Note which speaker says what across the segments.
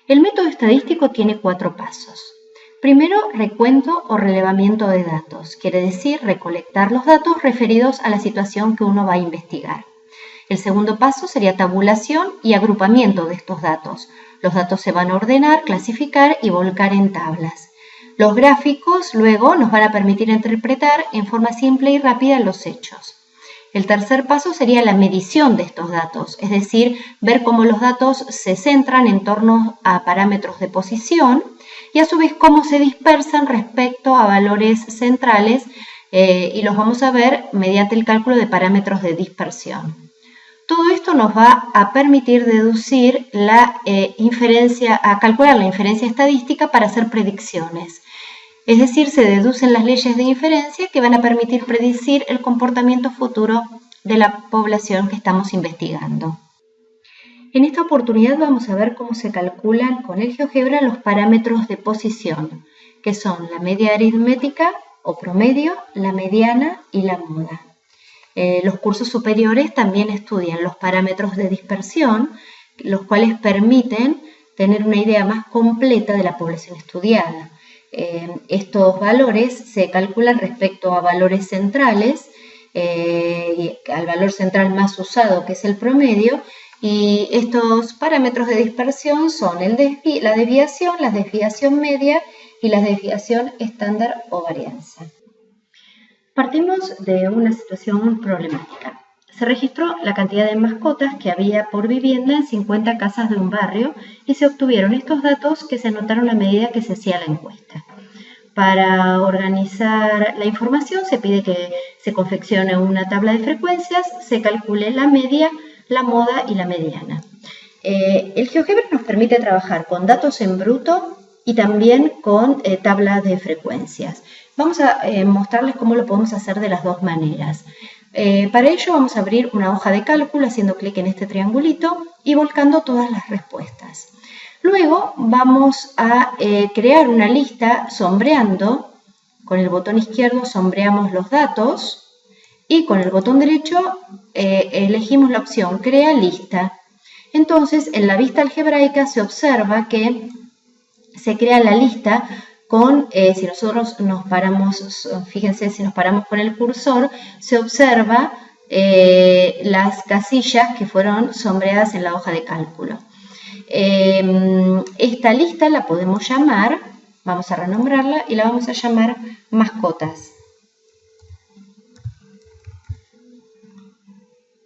Speaker 1: El método estadístico tiene 4 pasos. Primero, recuento o relevamiento de datos, quiere decir recolectar los datos referidos a la situación que uno va a investigar. El segundo paso sería tabulación y agrupamiento de estos datos. Los datos se van a ordenar, clasificar y volcar en tablas. Los gráficos luego nos van a permitir interpretar en forma simple y rápida los hechos. El tercer paso sería la medición de estos datos, es decir, ver cómo los datos se centran en torno a parámetros de posición y a su vez cómo se dispersan respecto a valores centrales y los vamos a ver mediante el cálculo de parámetros de dispersión. Todo esto nos va a permitir deducir calcular la inferencia estadística para hacer predicciones. Es decir, se deducen las leyes de inferencia que van a permitir predecir el comportamiento futuro de la población que estamos investigando. En esta oportunidad vamos a ver cómo se calculan con el GeoGebra los parámetros de posición, que son la media aritmética o promedio, la mediana y la moda. Los cursos superiores también estudian los parámetros de dispersión, los cuales permiten tener una idea más completa de la población estudiada. Estos valores se calculan respecto a valores centrales, al valor central más usado que es el promedio, y estos parámetros de dispersión son la desviación media y la desviación estándar o varianza. Partimos de una situación problemática. Se registró la cantidad de mascotas que había por vivienda en 50 casas de un barrio y se obtuvieron estos datos que se anotaron a medida que se hacía la encuesta. Para organizar la información se pide que se confeccione una tabla de frecuencias, se calcule la media, la moda y la mediana. El GeoGebra nos permite trabajar con datos en bruto y también con tablas de frecuencias. Vamos a mostrarles cómo lo podemos hacer de las dos maneras. Para ello vamos a abrir una hoja de cálculo haciendo clic en este triangulito y volcando todas las respuestas. Luego vamos a crear una lista sombreando. Con el botón izquierdo sombreamos los datos y con el botón derecho elegimos la opción Crea lista. Entonces en la vista algebraica se observa que se crea la lista con, si nosotros nos paramos, fíjense, si nos paramos con el cursor, se observa las casillas que fueron sombreadas en la hoja de cálculo. Esta lista la podemos llamar, vamos a renombrarla y la vamos a llamar mascotas.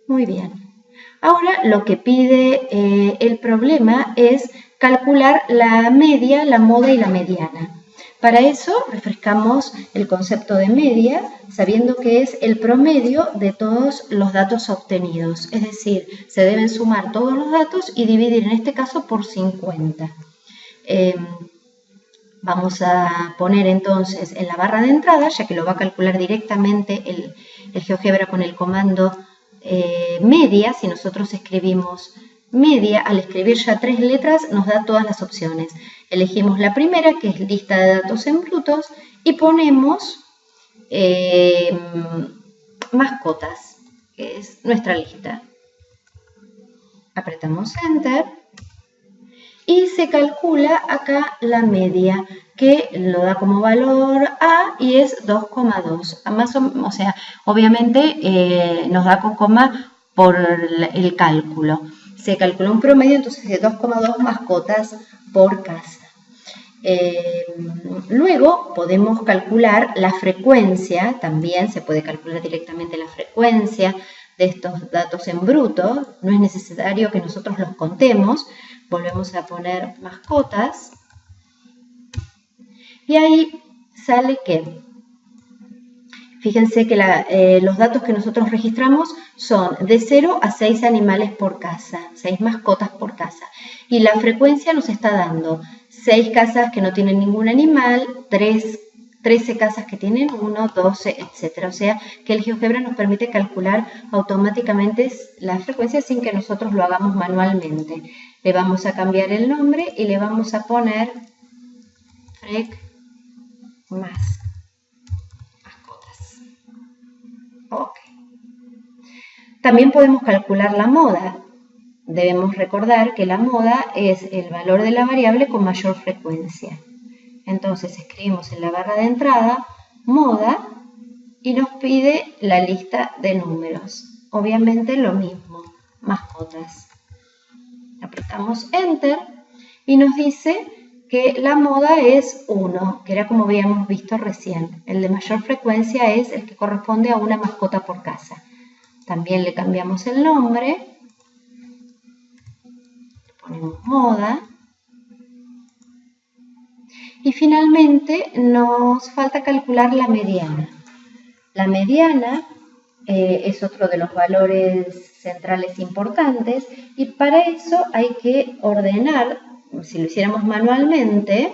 Speaker 1: Muy bien. Ahora lo que pide el problema es calcular la media, la moda y la mediana. Para eso refrescamos el concepto de media, sabiendo que es el promedio de todos los datos obtenidos. Es decir, se deben sumar todos los datos y dividir en este caso por 50. Vamos a poner entonces en la barra de entrada, ya que lo va a calcular directamente el GeoGebra con el comando media. Si nosotros escribimos media, al escribir ya 3 letras nos da todas las opciones. Elegimos la primera, que es lista de datos en brutos, y ponemos mascotas, que es nuestra lista. Apretamos Enter y se calcula acá la media, que lo da como valor A y es 2,2. O sea, obviamente nos da con coma por el cálculo. Se calculó un promedio entonces de 2,2 mascotas por casa. Luego podemos calcular la frecuencia, también se puede calcular directamente la frecuencia de estos datos en bruto, no es necesario que nosotros los contemos. Volvemos a poner mascotas y ahí sale que, fíjense que los datos que nosotros registramos son de 0 a 6 animales por casa, 6 mascotas por casa. Y la frecuencia nos está dando 6 casas que no tienen ningún animal, 13 casas que tienen 1, 12, etc. O sea que el GeoGebra nos permite calcular automáticamente la frecuencia sin que nosotros lo hagamos manualmente. Le vamos a cambiar el nombre y le vamos a poner frec más mascotas. Ok. También podemos calcular la moda. debemos recordar que la moda es el valor de la variable con mayor frecuencia. Entonces escribimos en la barra de entrada moda y nos pide la lista de números. Obviamente lo mismo, mascotas. Apretamos Enter y nos dice que la moda es 1, que era como habíamos visto recién. El de mayor frecuencia es el que corresponde a una mascota por casa. También le cambiamos el nombre, le ponemos moda. Y finalmente nos falta calcular la mediana. La mediana es otro de los valores centrales importantes y para eso hay que ordenar, si lo hiciéramos manualmente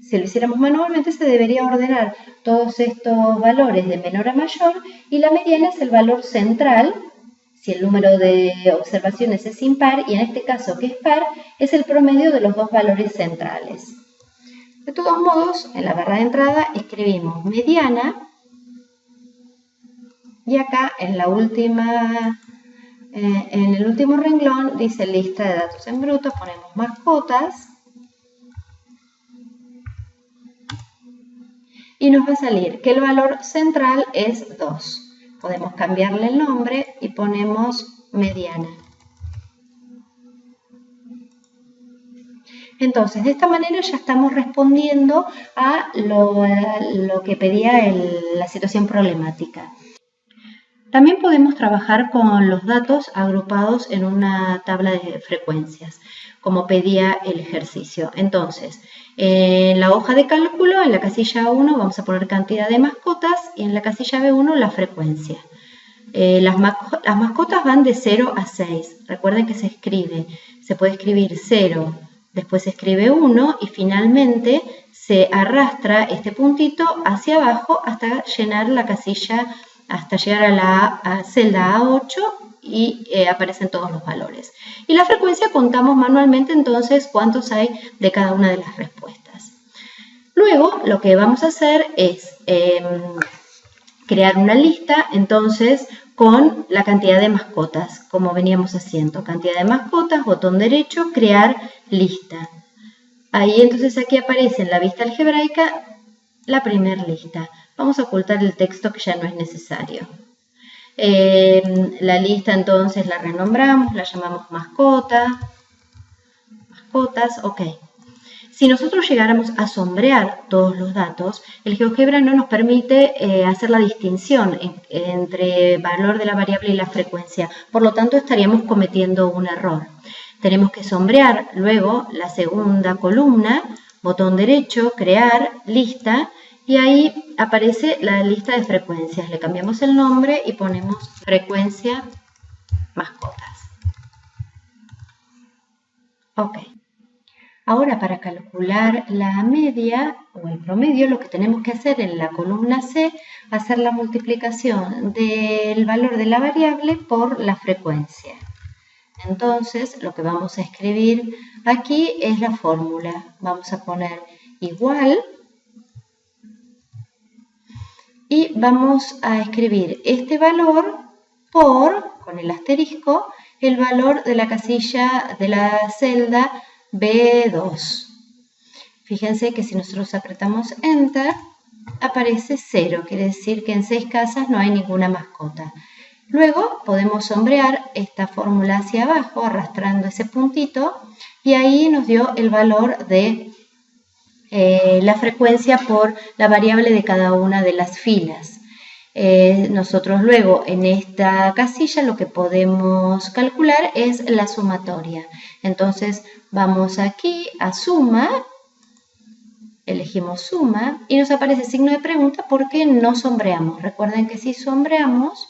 Speaker 1: se debería ordenar todos estos valores de menor a mayor y la mediana es el valor central, si el número de observaciones es impar y en este caso que es par, es el promedio de los dos valores centrales. De todos modos, en la barra de entrada escribimos mediana y acá en el último renglón dice lista de datos en bruto, ponemos mascotas y nos va a salir que el valor central es 2. Podemos cambiarle el nombre y ponemos mediana. Entonces, de esta manera ya estamos respondiendo a lo que pedía la situación problemática. También podemos trabajar con los datos agrupados en una tabla de frecuencias, como pedía el ejercicio. Entonces, en la hoja de cálculo, en la casilla 1 vamos a poner cantidad de mascotas y en la casilla B1 la frecuencia. Las mascotas van de 0 a 6. Recuerden que se puede escribir 0, después se escribe 1 y finalmente se arrastra este puntito hacia abajo hasta llenar la casilla, hasta llegar a la celda A8 y aparecen todos los valores. Y la frecuencia contamos manualmente entonces cuántos hay de cada una de las respuestas. Luego lo que vamos a hacer es crear una lista entonces con la cantidad de mascotas, como veníamos haciendo. Cantidad de mascotas, botón derecho, crear lista. Ahí entonces aquí aparece en la vista algebraica la primera lista. Vamos a ocultar el texto que ya no es necesario. La lista entonces la renombramos, la llamamos mascotas, ok. Si nosotros llegáramos a sombrear todos los datos, el GeoGebra no nos permite hacer la distinción entre valor de la variable y la frecuencia, por lo tanto estaríamos cometiendo un error. Tenemos que sombrear luego la segunda columna, botón derecho, crear, lista, y ahí aparece la lista de frecuencias. Le cambiamos el nombre y ponemos frecuencia mascotas. Ok. Ahora para calcular la media o el promedio, lo que tenemos que hacer en la columna C, hacer la multiplicación del valor de la variable por la frecuencia. Entonces lo que vamos a escribir aquí es la fórmula. Vamos a poner igual y vamos a escribir este valor por, con el asterisco, el valor de la casilla de la celda B2. Fíjense que si nosotros apretamos Enter, aparece 0, quiere decir que en 6 casas no hay ninguna mascota. Luego podemos sombrear esta fórmula hacia abajo, arrastrando ese puntito, y ahí nos dio el valor de la frecuencia por la variable de cada una de las filas. Nosotros luego en esta casilla lo que podemos calcular es la sumatoria. Entonces vamos aquí a suma, elegimos suma y nos aparece signo de pregunta porque no sombreamos. Recuerden que si sombreamos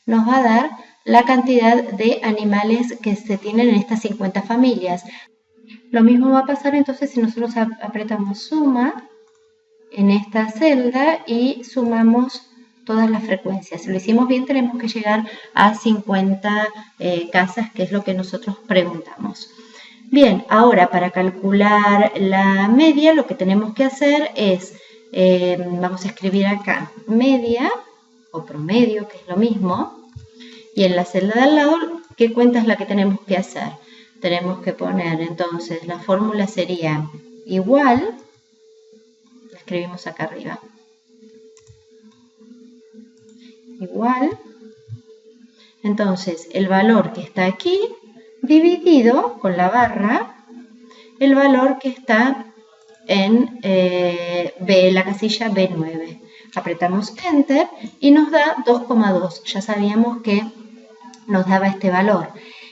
Speaker 1: nos va a dar la cantidad de animales que se tienen en estas 50 familias. Lo mismo va a pasar entonces si nosotros apretamos suma en esta celda y sumamos todas las frecuencias. Si lo hicimos bien tenemos que llegar a 50 casas, que es lo que nosotros preguntamos. Bien, ahora para calcular la media lo que tenemos que hacer es, vamos a escribir acá media o promedio, que es lo mismo, y en la celda de al lado ¿qué cuenta es la que tenemos que hacer? Tenemos que poner, entonces, la fórmula sería igual, la escribimos acá arriba, igual, entonces, el valor que está aquí, dividido con la barra, el valor que está en la casilla B9. Apretamos Enter y nos da 2,2. Ya sabíamos que nos daba este valor.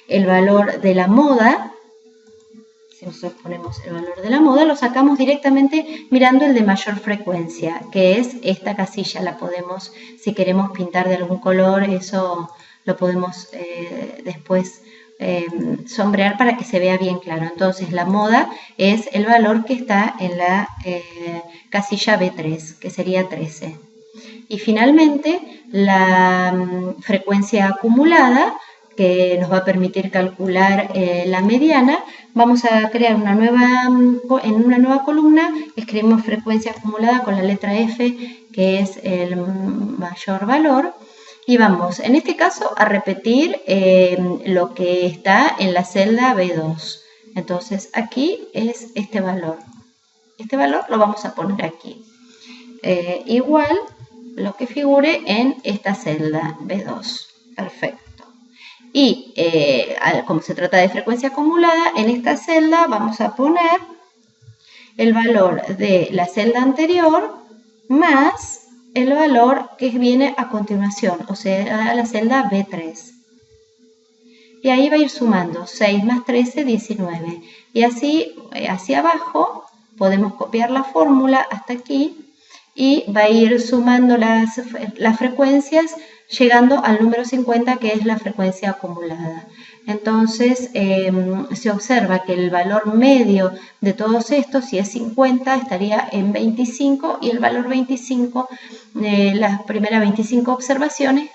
Speaker 1: El valor de la moda, si nosotros ponemos el valor de la moda, lo sacamos directamente mirando el de mayor frecuencia, que es esta casilla. La podemos, si queremos pintar de algún color, eso lo podemos después sombrear para que se vea bien claro. Entonces la moda es el valor que está en la casilla B3, que sería 13. Y finalmente la frecuencia acumulada, que nos va a permitir calcular la mediana. Vamos a crear en una nueva columna, escribimos frecuencia acumulada con la letra F, que es el mayor valor. Y vamos, en este caso, a repetir lo que está en la celda B2. Entonces, aquí es este valor. Este valor lo vamos a poner aquí. Igual lo que figure en esta celda B2. Perfecto. Y como se trata de frecuencia acumulada, en esta celda vamos a poner el valor de la celda anterior más el valor que viene a continuación, o sea, la celda B3. Y ahí va a ir sumando 6 más 13, 19. Y así, hacia abajo, podemos copiar la fórmula hasta aquí y va a ir sumando las frecuencias, llegando al número 50, que es la frecuencia acumulada. Entonces, se observa que el valor medio de todos estos, si es 50, estaría en 25, y el valor 25, las primeras 25 observaciones,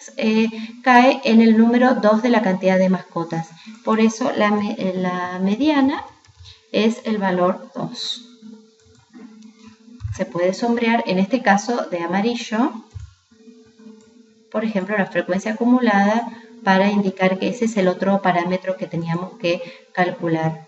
Speaker 1: cae en el número 2 de la cantidad de mascotas. Por eso la mediana es el valor 2. Se puede sombrear, en este caso de amarillo, por ejemplo, la frecuencia acumulada, para indicar que ese es el otro parámetro que teníamos que calcular.